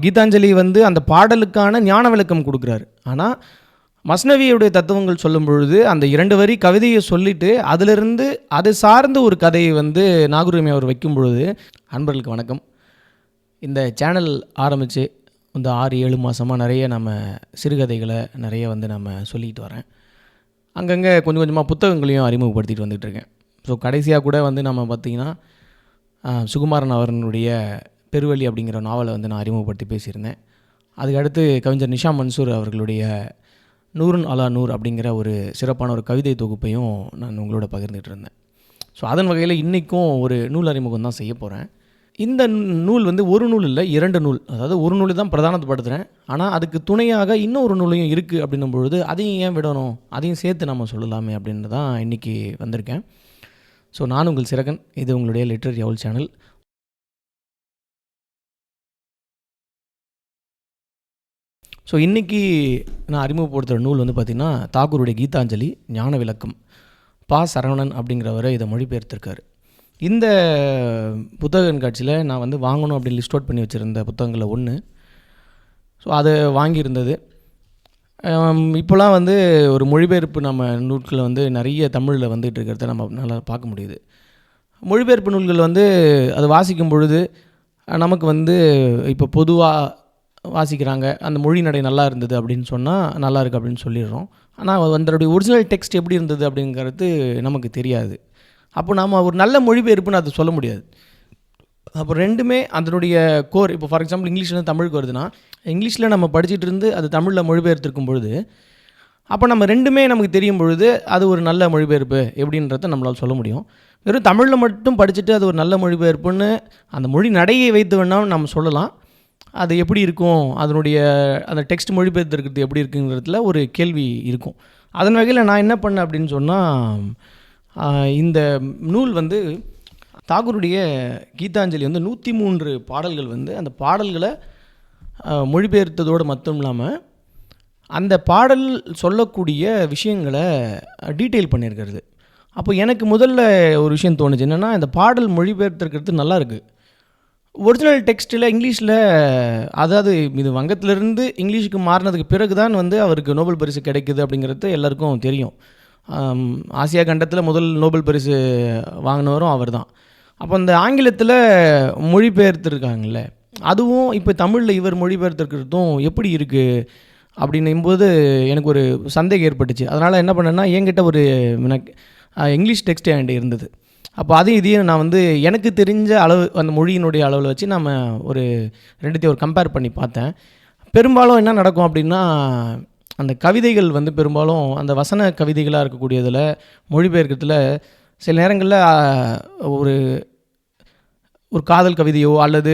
கீதாஞ்சலி வந்து அந்த பாடலுக்கான ஞான விளக்கம் கொடுக்குறாரு. ஆனால் மஸ்னவியுடைய தத்துவங்கள் சொல்லும் பொழுது அந்த 2 வரி கவிதையை சொல்லிவிட்டு அதிலிருந்து அது சார்ந்த ஒரு கதையை வந்து நாகூர் அவர் வைக்கும் பொழுது, அன்பர்களுக்கு வணக்கம். இந்த சேனல் ஆரம்பித்து இந்த 6-7 மாதமாக நிறைய நம்ம சிறுகதைகளை நிறைய வந்து நம்ம சொல்லிக்கிட்டு வரேன். அங்கங்கே கொஞ்சம் கொஞ்சமாக புத்தகங்களையும் அறிமுகப்படுத்திட்டு வந்துகிட்ருக்கேன். ஸோ கடைசியாக கூட வந்து நம்ம பார்த்திங்கன்னா சுகுமாரன் அவர்களுடைய பெருவழி அப்படிங்கிற நாவலை வந்து நான் அறிமுகப்படுத்தி பேசியிருந்தேன். அதுக்கடுத்து கவிஞர் நிஷா மன்சூர் அவர்களுடைய நூறுன் அலா நூர் அப்படிங்கிற ஒரு சிறப்பான ஒரு கவிதை தொகுப்பையும் நான் உங்களோட பகிர்ந்துகிட்டு இருந்தேன். ஸோ அதன் வகையில் இன்றைக்கும் ஒரு நூல் அறிமுகம் தான் செய்ய போகிறேன். இந்த நூல் வந்து ஒரு நூல் இல்லை, 2 நூல். அதாவது ஒரு நூல் தான் பிரதானப்படுத்துகிறேன். ஆனால் அதுக்கு துணையாக இன்னொரு நூலையும் இருக்குது அப்படின்னும் பொழுது அதையும் ஏன் விடணும், அதையும் சேர்த்து நம்ம சொல்லலாமே அப்படின்னு தான் இன்றைக்கி வந்திருக்கேன். ஸோ நான் உங்கள் சிறகன், இது உங்களுடைய லிட்ரரி அவுல் சேனல். ஸோ இன்றைக்கி நான் அறிமுகப்படுத்துகிற நூல் வந்து பார்த்திங்கன்னா தாகூருடைய கீதாஞ்சலி ஞான விளக்கம். பா சரவணன் அப்படிங்கிறவரை இதை மொழிபெயர்த்திருக்காரு. இந்த புத்தக கண்காட்சியில் நான் வந்து வாங்கணும் அப்படின்னு லிஸ்ட் அவுட் பண்ணி வச்சுருந்த புத்தகங்களில் ஒன்று. ஸோ அதை வாங்கியிருந்தது. இப்போலாம் வந்து ஒரு மொழிபெயர்ப்பு நம்ம நூல்களில் வந்து நிறைய தமிழில் வந்துட்டு இருக்கிறத நம்ம நல்லா பார்க்க முடியுது. மொழிபெயர்ப்பு நூல்கள் வந்து அதை வாசிக்கும் பொழுது நமக்கு வந்து இப்போ பொதுவாக வாசிக்கிறாங்க, அந்த மொழி நடை நல்லா இருந்தது அப்படின்னு சொன்னால் நல்லா இருக்குது அப்படின்னு சொல்லிடுறோம். ஆனால் அதனுடைய ஒரிஜினல் டெக்ஸ்ட் எப்படி இருந்தது அப்படிங்கிறது நமக்கு தெரியாது. அப்போ நாம் ஒரு நல்ல மொழிபெயர்ப்புன்னு அதை சொல்ல முடியாது. அப்போ ரெண்டுமே அதனுடைய கோர். இப்போ ஃபார் எக்ஸாம்பிள் இங்கிலீஷ்லேருந்து தமிழுக்கு வருதுன்னா, இங்கிலீஷில் நம்ம படிச்சுட்டு இருந்து அது தமிழில் மொழிபெயர்த்திருக்கும் பொழுது அப்போ நம்ம ரெண்டுமே நமக்கு தெரியும் பொழுது அது ஒரு நல்ல மொழிபெயர்ப்பு எப்படின்றத நம்மளால் சொல்ல முடியும். வெறும் தமிழில் மட்டும் படிச்சுட்டு அது ஒரு நல்ல மொழிபெயர்ப்புன்னு அந்த மொழி நடையை வைத்து வேணாலும் நம்ம சொல்லலாம். அது எப்படி இருக்கும், அதனுடைய அந்த டெக்ஸ்ட் மொழிபெயர்த்திருக்கிறது எப்படி இருக்குங்கிறதுல ஒரு கேள்வி இருக்கும். அதன் வகையில் நான் என்ன பண்ணேன் அப்படின்னு சொன்னால், இந்த நூல் வந்து தாகூருடைய கீதாஞ்சலி வந்து 103 பாடல்கள் வந்து அந்த பாடல்களை மொழிபெயர்த்ததோடு மட்டும் இல்லாமல் அந்த பாடல் சொல்லக்கூடிய விஷயங்களை டீட்டெயில் பண்ணியிருக்கிறது. அப்போ எனக்கு முதல்ல ஒரு விஷயம் தோணுச்சு, என்னென்னா இந்த பாடல் மொழிபெயர்த்திருக்கிறது நல்லா இருக்குது. ஒரிஜினல் டெக்ஸ்ட்டில் இங்கிலீஷில், அதாவது இது வங்கத்திலிருந்து இங்கிலீஷுக்கு மாறினதுக்கு பிறகு தான் வந்து அவருக்கு நோபல் பரிசு கிடைக்குது அப்படிங்கிறது எல்லாருக்கும் தெரியும். ஆசியா கண்டத்தில் முதல் நோபல் பரிசு வாங்கினவரும் அவர் தான். அப்போ அந்த ஆங்கிலத்தில் மொழிபெயர்த்துருக்காங்கல்ல, அதுவும் இப்போ தமிழில் இவர் மொழிபெயர்த்துருக்கிறதும் எப்படி இருக்குது அப்படின்னும்போது எனக்கு ஒரு சந்தேகம் ஏற்பட்டுச்சு. அதனால் என்ன பண்ணேன்னா, என்கிட்ட ஒரு இங்கிலீஷ் டெக்ஸ்ட் என்கிட்ட இருந்தது. அப்போ இதையும் நான் வந்து எனக்கு தெரிஞ்ச அளவு அந்த மொழியினுடைய அளவில் வச்சு நம்ம ஒரு ரெண்டுத்தையும் ஒரு கம்பேர் பண்ணி பார்த்தேன். பெரும்பாலும் என்ன நடக்கும் அப்படின்னா, அந்த கவிதைகள் வந்து பெரும்பாலும் அந்த வசன கவிதைகளாக இருக்கக்கூடியதில் மொழிபெயர்க்கிறதுல சில நேரங்களில் ஒரு ஒரு காதல் கவிதையோ அல்லது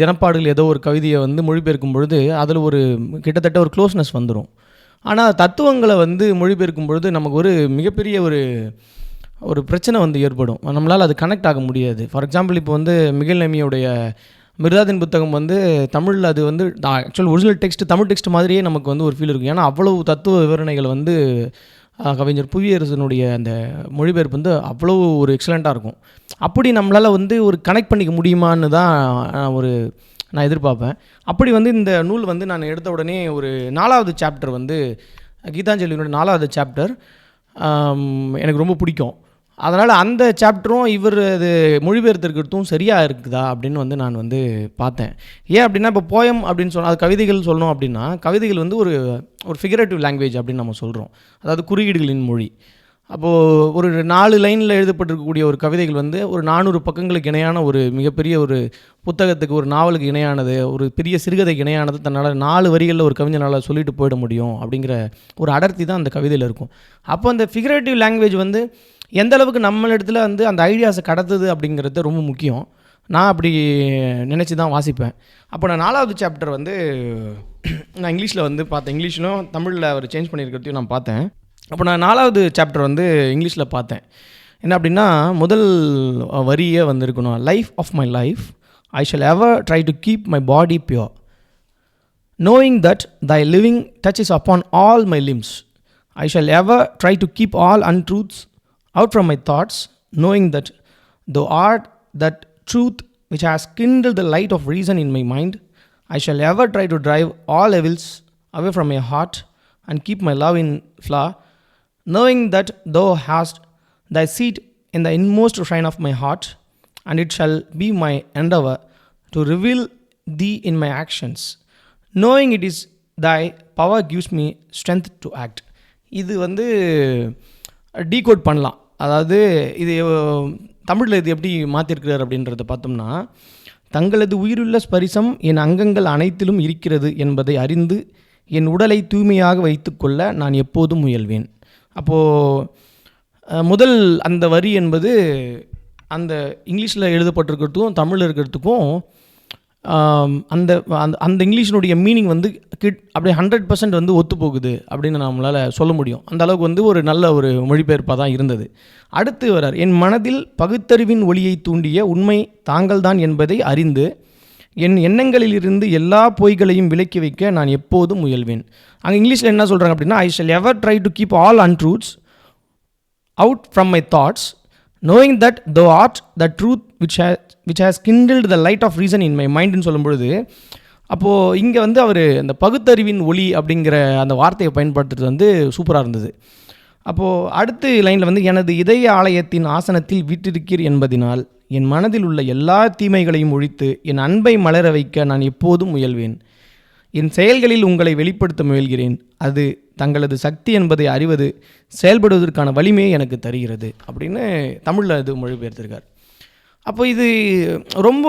தினப்பாடுகள் ஏதோ ஒரு கவிதையை வந்து மொழிபெயர்க்கும் பொழுது அதில் ஒரு கிட்டத்தட்ட ஒரு க்ளோஸ்னஸ் வந்துடும். ஆனால் தத்துவங்களை வந்து மொழிபெயர்க்கும் பொழுது நமக்கு ஒரு மிகப்பெரிய ஒரு பிரச்சனை வந்து ஏற்படும். நம்மளால் அது கனெக்ட் ஆக முடியாது. ஃபார் எக்ஸாம்பிள் இப்போ வந்து மிகேல் நேமியோடைய மிர்தாதின் புத்தகம் வந்து தமிழில் அது வந்து actual original text Tamil text மாதிரியே நமக்கு வந்து ஒரு ஃபீல் இருக்கும். ஏன்னா அவ்வளவு தத்துவ விவரணைகள் வந்து கவிஞர் புவியரசனுடைய அந்த மொழிபெயர்ப்பு வந்து அவ்வளோ ஒரு எக்ஸலண்ட்டாக இருக்கும். அப்படி நம்மளால் வந்து ஒரு கனெக்ட் பண்ணிக்க முடியுமான்னு தான் நான் எதிர்பார்ப்பேன். அப்படி வந்து இந்த நூல் வந்து நான் எடுத்த உடனே ஒரு 4வது சாப்டர் வந்து கீதாஞ்சலியினுடைய 4வது சாப்டர் எனக்கு ரொம்ப பிடிக்கும். அதனால் அந்த சாப்டரும் இவர் அது மொழிபெயர்த்திருக்கிறதும் சரியாக இருக்குதா அப்படின்னு வந்து நான் வந்து பார்த்தேன். ஏன் அப்படின்னா, இப்போ போயம் அப்படின்னு சொன்னால் அது கவிதைகள் சொல்லணும் அப்படின்னா, கவிதைகள் வந்து ஒரு ஃபிகரேட்டிவ் லாங்குவேஜ் அப்படின்னு நம்ம சொல்கிறோம். அதாவது குறியீடுகளின் மொழி. அப்போது ஒரு 4 லைனில் எழுதப்பட்டிருக்கக்கூடிய ஒரு கவிதைகள் வந்து ஒரு 400 பக்கங்களுக்கு இணையான ஒரு மிகப்பெரிய ஒரு புத்தகத்துக்கு, ஒரு நாவலுக்கு இணையானது, ஒரு பெரிய சிறுகதைக்கு இணையானது தன்னால் 4 வரிகளில் ஒரு கவிஞனால் சொல்லிட்டு போயிட முடியும் அப்படிங்கிற ஒரு அடர்த்தி தான் அந்த கவிதையில் இருக்கும். அப்போ அந்த ஃபிகரேட்டிவ் லாங்குவேஜ் வந்து எந்த அளவுக்கு நம்மளிடத்துல வந்து அந்த ஐடியாஸை கடத்துது அப்படிங்கிறது ரொம்ப முக்கியம். நான் அப்படி நினச்சி தான் வாசிப்பேன். அப்போ நான் 4வது சாப்டர் வந்து நான் இங்கிலீஷில் வந்து பார்த்தேன். இங்கிலீஷ்லும் தமிழில் அவர் சேஞ்ச் பண்ணியிருக்கிறதையும் நான் பார்த்தேன். அப்போ நான் 4வது சாப்டர் வந்து இங்கிலீஷில் பார்த்தேன். என்ன அப்படின்னா, முதல் வரியே வந்து இருக்கணும், life of my life I shall ever try to keep my body pure, knowing that thy living touches upon all my limbs. I shall ever try to keep all untruths out from my thoughts, knowing that thou art that truth which has kindled the light of reason in my mind. I shall ever try to drive all evils away from my heart and keep my love in flower, knowing that thou hast thy seat in the inmost shrine of my heart, and it shall be my endeavor to reveal thee in my actions, knowing it is thy power gives me strength to act. இது வந்து decode பண்ணலாம். அதாவது இது தமிழில் இது எப்படி மாற்றிருக்கிறார் அப்படின்றத பார்த்தோம்னா, தங்களது உயிருள்ள ஸ்பரிசம் என் அங்கங்கள் அனைத்திலும் இருக்கிறது என்பதை அறிந்து என் உடலை தூய்மையாக வைத்துக்கொள்ள நான் எப்போதும் முயல்வேன். அப்போது முதல் அந்த வரி என்பது அந்த இங்கிலீஷில் எழுதப்பட்டிருக்கிறதுக்கும் தமிழில் இருக்கிறதுக்கும் அந்த அந்த இங்கிலீஷினுடைய மீனிங் வந்து அப்படியே 100% வந்து ஒத்து போகுது அப்படின்னு நம்மளால் சொல்ல முடியும். அந்த அளவுக்கு வந்து ஒரு நல்ல ஒரு மொழிபெயர்ப்பாக தான் இருந்தது. அடுத்து வரார், என் மனதில் பகுத்தறிவின் ஒளியை தூண்டிய உண்மை தாங்கள்தான் என்பதை அறிந்து என் எண்ணங்களிலிருந்து எல்லா பொய்களையும் விலக்கி வைக்க நான் எப்போதும் முயல்வேன். அங்கே இங்கிலீஷில் என்ன சொல்கிறாங்க அப்படின்னா, I shall ever try to keep all untruths out from my thoughts, knowing that thou art the truth which has kindled the light of reason in my mindன்னு சொல்லும்பொழுது, அப்போது இங்கே வந்து அவர் அந்த பகுத்தறிவின் ஒளி அப்படிங்கிற அந்த வார்த்தையை பயன்படுத்துறது வந்து சூப்பராக இருந்தது. அப்போது அடுத்த லைனில் வந்து, எனது இதய ஆலயத்தின் ஆசனத்தில் வீற்றிருக்கிறீர் என்பதினால் என் மனதில் உள்ள எல்லா தீமைகளையும் ஒழித்து என் அன்பை மலர வைக்க நான் எப்போதும் முயல்வேன். என் செயல்களில் உங்களை வெளிப்படுத்த முயல்கிறேன். அது தங்களது சக்தி என்பதை அறிவது செயல்படுவதற்கான வலிமையை எனக்கு தருகிறது அப்படின்னு தமிழில் இது மொழிபெயர்த்திருக்கார். அப்போ இது ரொம்ப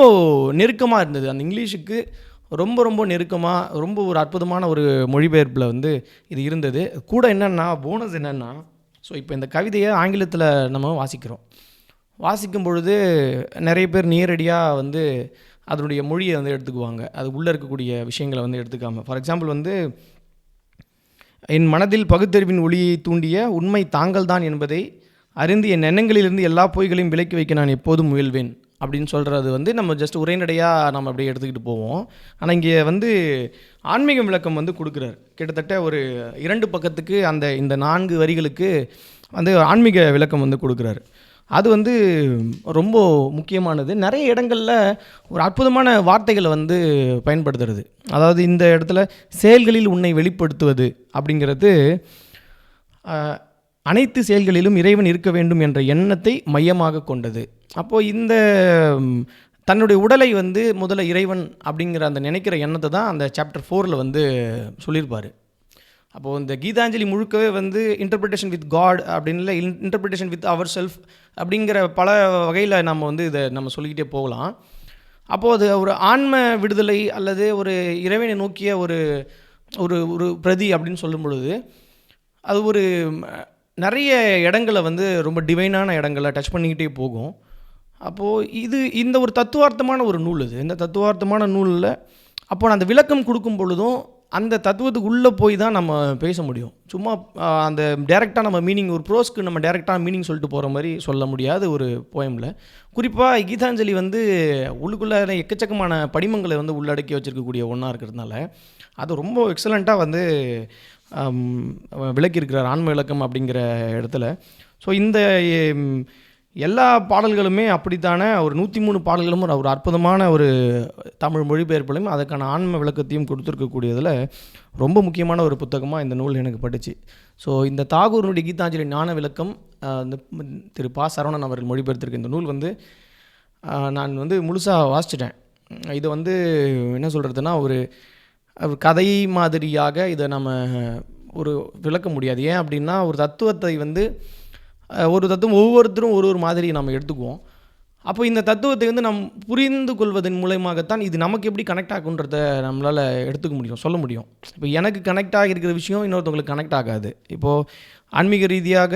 நெருக்கமாக இருந்தது. அந்த இங்கிலீஷுக்கு ரொம்ப ரொம்ப நெருக்கமாக, ரொம்ப ஒரு அற்புதமான ஒரு மொழிபெயர்ப்பில் வந்து இது இருந்தது. கூட என்னென்னா போனஸ் என்னென்னா, ஸோ இப்போ இந்த கவிதையை ஆங்கிலத்தில் நம்ம வாசிக்கும் பொழுது நிறைய பேர் நேரடியாக வந்து அதனுடைய மொழியை வந்து எடுத்துக்குவாங்க. அது உள்ளே இருக்கக்கூடிய விஷயங்களை வந்து எடுத்துக்காமல். ஃபார் எக்ஸாம்பிள் வந்து, என் மனதில் பகுத்தறிவின் ஒளியை தூண்டிய உண்மை தாங்கள் தான் என்பதை அறிந்து என் எண்ணங்களிலிருந்து எல்லா பொய்களையும் விலக்கி வைக்க நான் எப்போதும் முயல்வேன் அப்படின்னு சொல்கிறது வந்து நம்ம ஜஸ்ட் உரைநடையாக நம்ம அப்படியே எடுத்துக்கிட்டு போவோம். ஆனால் இங்கே வந்து ஆன்மீக விளக்கம் வந்து கொடுக்குறாரு. கிட்டத்தட்ட ஒரு 2 பக்கத்துக்கு இந்த 4 வரிகளுக்கு வந்து ஆன்மீக விளக்கம் வந்து கொடுக்குறாரு. அது வந்து ரொம்ப முக்கியமானது. நிறைய இடங்களில் ஒரு அற்புதமான வார்த்தைகளை வந்து பயன்படுத்துறது. அதாவது இந்த இடத்துல செயல்களில் உன்னை வெளிப்படுத்துவது அப்படிங்கிறது, அனைத்து செயல்களிலும் இறைவன் இருக்க வேண்டும் என்ற எண்ணத்தை மையமாக கொண்டது. அப்போது இந்த தன்னுடைய உடலை வந்து முதல்ல இறைவன் அப்படிங்கிற அந்த நினைக்கிற எண்ணத்தை தான் அந்த சாப்டர் 4 வந்து சொல்லியிருப்பார். அப்போது இந்த கீதாஞ்சலி முழுக்கவே வந்து இன்டர்பிரிட்டேஷன் வித் காட் அப்படின்னு இல்லை, இன்டர்பிரிட்டேஷன் வித் அவர் செல்ஃப் அப்படிங்கிற பல வகையில் நம்ம வந்து இதை நம்ம சொல்லிக்கிட்டே போகலாம். அப்போது அது ஒரு ஆன்ம விடுதலை அல்லது ஒரு இறைவனை நோக்கிய ஒரு ஒரு ஒரு பிரதி அப்படின்னு சொல்லும் பொழுது, அது ஒரு நிறைய இடங்களை வந்து ரொம்ப டிவைனான இடங்களை டச் பண்ணிக்கிட்டே போகும். அப்போது இந்த ஒரு தத்துவார்த்தமான ஒரு நூல் இது. இந்த தத்துவார்த்தமான நூலில் அப்போ அந்த விளக்கம் கொடுக்கும் பொழுதும் அந்த தத்துவத்துக்கு உள்ளே போய் தான் நம்ம பேச முடியும். சும்மா அந்த டேரெக்டாக நம்ம மீனிங், ஒரு ப்ரோஸ்க்கு நம்ம டேரெக்டாக மீனிங் சொல்லிட்டு போகிற மாதிரி சொல்ல முடியாது ஒரு போயமில். குறிப்பாக கீதாஞ்சலி வந்து உள்ளுக்குள்ளே எக்கச்சக்கமான படிமங்களை வந்து உள்ளடக்கி வச்சுருக்கக்கூடிய ஒன்றா இருக்கிறதுனால அது ரொம்ப எக்ஸலண்ட்டாக வந்து விளக்கியிருக்கிறார் ஆன்ம விளக்கம் அப்படிங்கிற இடத்துல. ஸோ இந்த எல்லா பாடல்களுமே அப்படித்தானே ஒரு 103 பாடல்களும் ஒரு அற்புதமான ஒரு தமிழ் மொழிபெயர்ப்புலையும் அதுக்கான ஆன்ம விளக்கத்தையும் கொடுத்துருக்கக்கூடியதில் ரொம்ப முக்கியமான ஒரு புத்தகமாக இந்த நூல் எனக்கு பட்டுச்சு. ஸோ இந்த தாகூருடைய கீதாஞ்சலி ஞான விளக்கம் இந்த திரு பா. சரவணன் அவர்கள் மொழிபெயர்த்திருக்க இந்த நூல் வந்து நான் வந்து முழுசாக வாசிச்சிட்டேன். இதை வந்து என்ன சொல்கிறதுனா, ஒரு கதை மாதிரியாக இதை நம்ம ஒரு விளக்க முடியாது. ஏன் அப்படின்னா, ஒரு தத்துவத்தை வந்து ஒரு தத்துவம் ஒவ்வொருத்தரும் ஒரு மாதிரி நம்ம எடுத்துக்குவோம். அப்போ இந்த தத்துவத்தை வந்து நம் புரிந்து கொள்வதன் மூலமாகத்தான் இது நமக்கு எப்படி கனெக்ட் ஆகுன்றதை நம்மளால் எடுத்துக்க முடியும், சொல்ல முடியும். இப்போ எனக்கு கனெக்ட் ஆகிருக்கிற விஷயம் இன்னொருத்தவங்களுக்கு கனெக்ட் ஆகாது. இப்போது ஆன்மீக ரீதியாக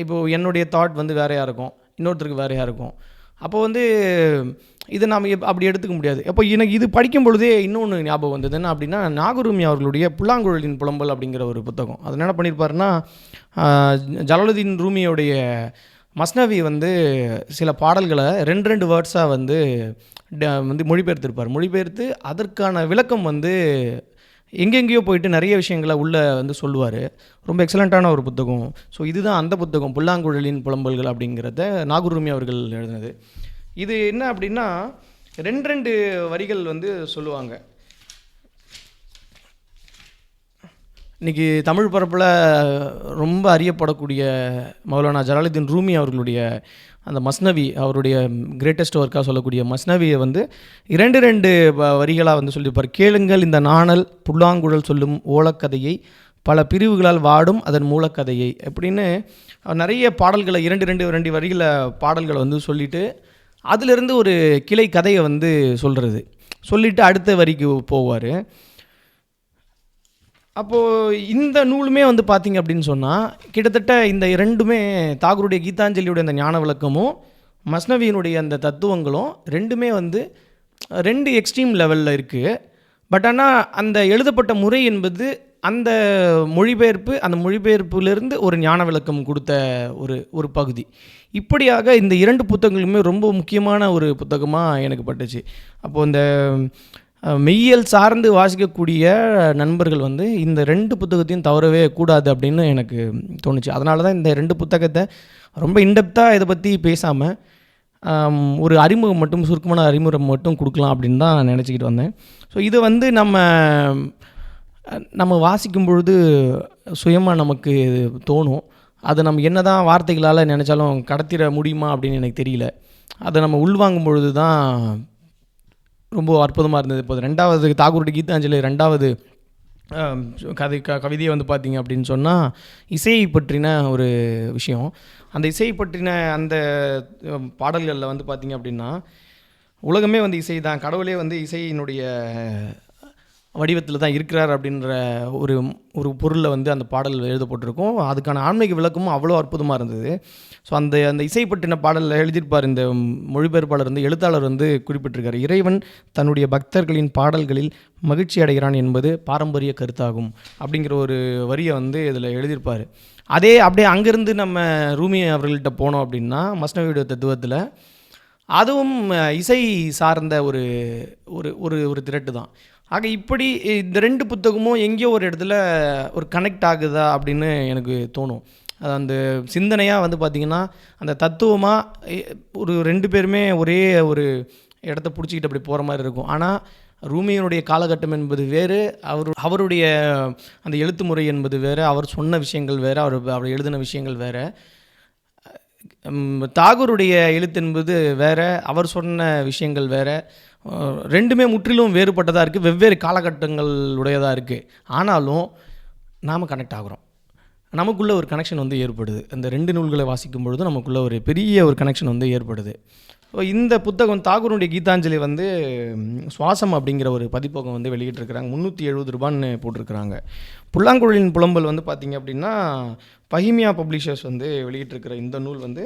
இப்போது என்னுடைய தாட் வந்து வேறையாக இருக்கும், இன்னொருத்தருக்கு வேறையாக இருக்கும். அப்போது வந்து இதை நாம் அப்படி எடுத்துக்க முடியாது. அப்போ எனக்கு இது படிக்கும் பொழுதே இன்னொன்று ஞாபகம் வந்தது. என்ன அப்படின்னா, நாகூர்ரூமி அவர்களுடைய புல்லாங்குழலின் புலம்பல் அப்படிங்கிற ஒரு புத்தகம். அது என்ன பண்ணியிருப்பாருன்னா, ஜலாலுதீன் ரூமியோடைய மஸ்னவி வந்து சில பாடல்களை 2 வேர்ட்ஸாக வந்து மொழிபெயர்த்து அதற்கான விளக்கம் வந்து எங்கெங்கேயோ போயிட்டு நிறைய விஷயங்களை உள்ளே வந்து சொல்லுவார். ரொம்ப எக்ஸலண்ட்டான ஒரு புத்தகம். ஸோ இதுதான் அந்த புத்தகம், புல்லாங்குழலின் புலம்பல்கள் அப்படிங்கிறத நாகூர்ரூமி அவர்கள் எழுதினது. இது என்ன அப்படின்னா, 2 வரிகள் வந்து சொல்லுவாங்க. இன்றைக்கி தமிழ் பரப்பில் ரொம்ப அறியப்படக்கூடிய மௌலானா ஜலாலுத்தீன் ரூமி அவர்களுடைய அந்த மஸ்னவி, அவருடைய கிரேட்டஸ்ட் ஒர்க்காக சொல்லக்கூடிய மஸ்னவியை வந்து 2 வரிகளாக வந்து சொல்லியிருப்பார். கேளுங்கள் இந்த நாணல் புல்லாங்குழல் சொல்லும் ஓலக்கதையை, பல பிரிவுகளால் வாடும் அதன் மூலக்கதையை அப்படின்னு நிறைய பாடல்களை 2 வரிகளை பாடல்களை வந்து சொல்லிவிட்டு அதிலிருந்து ஒரு கிளை கதையை வந்து சொல்லிவிட்டு அடுத்த வரிக்கு போவார். அப்போது இந்த நூலுமே வந்து பார்த்திங்க அப்படின்னு சொன்னால் கிட்டத்தட்ட இந்த 2மே தாகூருடைய கீதாஞ்சலியுடைய அந்த ஞான விளக்கமும் மஸ்னவியினுடைய அந்த தத்துவங்களும் 2மே வந்து 2 எக்ஸ்ட்ரீம் லெவலில் இருக்குது. பட் ஆனால் அந்த எழுதப்பட்ட முறை என்பது அந்த மொழிபெயர்ப்பிலிருந்து ஒரு ஞான விளக்கம் கொடுத்த ஒரு பகுதி. இப்படியாக இந்த 2 புத்தகங்களுமே ரொம்ப முக்கியமான ஒரு புத்தகமாக எனக்கு பட்டுச்சு. அப்போது இந்த மெய்யியல் சார்ந்து வாசிக்கக்கூடிய நண்பர்கள் வந்து இந்த 2 புத்தகத்தையும் தவறவே கூடாது அப்படின்னு எனக்கு தோணுச்சு. அதனால தான் இந்த 2 புத்தகத்தை ரொம்ப இன்டெப்த்தாக இதை பற்றி பேசாமல் ஒரு அறிமுகம் மட்டும், சுருக்கமான அறிமுகம் மட்டும் கொடுக்கலாம் அப்படின்னு தான் நினச்சிக்கிட்டு வந்தேன். ஸோ இது வந்து நம்ம வாசிக்கும் பொழுது சுயமாக நமக்கு தோணும். அது நம்ம என்ன தான் வார்த்தைகளால் நினச்சாலும் கடத்திட முடியுமா அப்படின்னு எனக்கு தெரியல. அதை நம்ம உள்வாங்கும் பொழுது தான் ரொம்ப அற்புதமாக இருந்தது. இப்போ 2வது தாகூருடைய கீதாஞ்சலி 2வது கவிதையை வந்து பார்த்திங்க அப்படின்னு சொன்னால் இசையை பற்றின ஒரு விஷயம். அந்த இசையை பற்றின அந்த பாடல்களில் வந்து பார்த்திங்க அப்படின்னா உலகமே வந்து இசை தான், கடவுளே வந்து இசையினுடைய வடிவத்தில் தான் இருக்கிறார் அப்படின்ற ஒரு பொருளில் வந்து அந்த பாடல் எழுதப்பட்டிருக்கும். அதுக்கான ஆன்மீக விளக்கமும் அவ்வளோ அற்புதமாக இருந்தது. ஸோ அந்த இசை பற்றின பாடலில் எழுதியிருப்பார் இந்த மொழிபெயர்ப்பாளர் வந்து, எழுத்தாளர் வந்து குறிப்பிட்டிருக்கார். இறைவன் தன்னுடைய பக்தர்களின் பாடல்களில் மகிழ்ச்சி அடைகிறான் என்பது பாரம்பரிய கருத்தாகும் அப்படிங்கிற ஒரு வரியை வந்து இதில் எழுதியிருப்பார். அப்படியே அங்கேருந்து நம்ம ரூமி அவர்கள்ட்ட போனோம் அப்படின்னா மஸ்னவியுடைய தத்துவத்தில் அதுவும் இசை சார்ந்த ஒரு ஒரு ஒரு திரட்டு தான். ஆக இப்படி இந்த 2 புத்தகமும் எங்கேயோ ஒரு இடத்துல ஒரு கனெக்ட் ஆகுதா அப்படின்னு எனக்கு தோணும். அது அந்த சிந்தனையாக வந்து பார்த்திங்கன்னா அந்த தத்துவமாக ஒரு 2 பேருமே ஒரே ஒரு இடத்த பிடிச்சிக்கிட்டு அப்படி போகிற மாதிரி இருக்கும். ஆனால் ரூமியினுடைய காலகட்டம் என்பது வேறு, அவருடைய அந்த எழுத்து முறை என்பது வேறு, அவர் சொன்ன விஷயங்கள் வேறு, அவர் எழுதின விஷயங்கள் வேறு. தாகூருடைய எழுத்து என்பது வேறு, அவர் சொன்ன விஷயங்கள் வேறு. 2மே முற்றிலும் வேறுபட்டதாக இருக்குது, வெவ்வேறு காலகட்டங்கள் உடையதாக இருக்குது. ஆனாலும் நாம் கனெக்ட் ஆகிறோம், நமக்குள்ளே ஒரு கனெக்ஷன் வந்து ஏற்படுது. அந்த 2 நூல்களை வாசிக்கும் பொழுது நமக்குள்ளே ஒரு பெரிய ஒரு கனெக்ஷன் வந்து ஏற்படுது. ஸோ இந்த புத்தகம் தாகூருடைய கீதாஞ்சலி வந்து சுவாசம் அப்படிங்கிற ஒரு பதிப்பகம் வந்து வெளியிட்டிருக்கிறாங்க. 370 ரூபான்னு போட்டிருக்கிறாங்க. புல்லாங்குழலின் புலம்பல் வந்து பார்த்திங்க அப்படின்னா பஹிமியா பப்ளிஷர்ஸ் வந்து வெளியிட்டிருக்கிற இந்த நூல் வந்து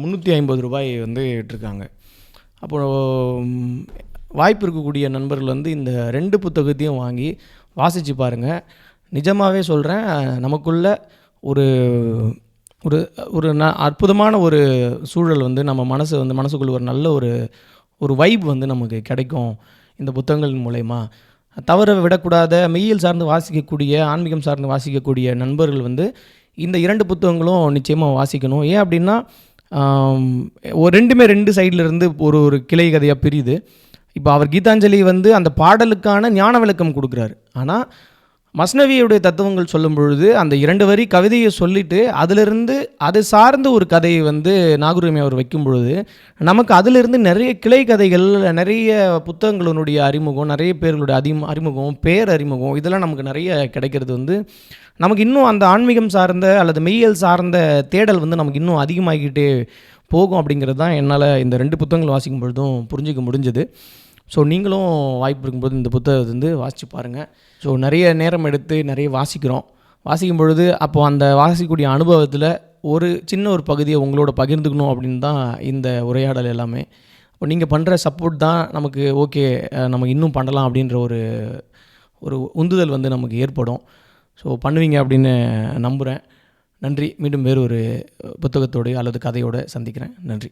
350 ரூபாய் வந்து இட்டிருக்காங்க. அப்போது வாய்ப்பு இருக்கக்கூடிய நண்பர்கள் வந்து இந்த 2 புத்தகத்தையும் வாங்கி வாசித்து பாருங்கள். நிஜமாகவே சொல்கிறேன், நமக்குள்ள ஒரு ஒரு ஒரு அற்புதமான ஒரு சூழல் வந்து நம்ம மனசுக்குள்ள ஒரு நல்ல ஒரு வைப் வந்து நமக்கு கிடைக்கும் இந்த புத்தகங்கள் மூலயமா. தவற விடக்கூடாத மெய்யியல் சார்ந்து வாசிக்கக்கூடிய, ஆன்மீகம் சார்ந்து வாசிக்கக்கூடிய நண்பர்கள் வந்து இந்த 2 புத்தகங்களும் நிச்சயமாக வாசிக்கணும். ஏன் அப்படின்னா 2மே 2 சைட்லேருந்து ஒரு கிளை கதையாக பிரியுது. இப்போ அவர் கீதாஞ்சலி வந்து அந்த பாடலுக்கான ஞான விளக்கம் கொடுக்குறாரு. ஆனால் மஸ்னவியுடைய தத்துவங்கள் சொல்லும் பொழுது அந்த 2 வரி கவிதையை சொல்லிவிட்டு அதிலிருந்து அது சார்ந்த ஒரு கதையை வந்து நாகூருமி அவர் வைக்கும் பொழுது நமக்கு அதிலிருந்து நிறைய கிளை கதைகள், நிறைய புத்தகங்களுடைய அறிமுகம், நிறைய பேர்களுடைய அறிமுகம், பேரறிமுகம், இதெல்லாம் நமக்கு நிறைய கிடைக்கிறது வந்து நமக்கு இன்னும் அந்த ஆன்மீகம் சார்ந்த அல்லது மெய்யியல் சார்ந்த தேடல் வந்து நமக்கு இன்னும் அதிகமாகிக்கிட்டே போகும். அப்படிங்கிறது தான் என்னால் இந்த 2 புத்தகங்கள் வாசிக்கும் பொழுதும் புரிஞ்சிக்க முடிஞ்சது. ஸோ நீங்களும் வாய்ப்பு இருக்கும்போது இந்த புத்தகத்தை வந்து வாசித்து பாருங்கள். ஸோ நிறைய நேரம் எடுத்து நிறைய வாசிக்கும் பொழுது அப்போது அந்த வாசிக்கக்கூடிய அனுபவத்தில் ஒரு சின்ன ஒரு பகுதியை உங்களோட பகிர்ந்துக்கணும் அப்படின்னு தான் இந்த உரையாடல் எல்லாமே. இப்போ நீங்கள் பண்ணுற சப்போர்ட் தான் நமக்கு ஓகே, நமக்கு இன்னும் பண்ணலாம் அப்படின்ற ஒரு உந்துதல் வந்து நமக்கு ஏற்படும். ஸோ பண்ணுவீங்க அப்படின்னு நம்புகிறேன். நன்றி. மீண்டும் வேறு ஒரு புத்தகத்தோடு அல்லது கதையோடு சந்திக்கிறேன். நன்றி.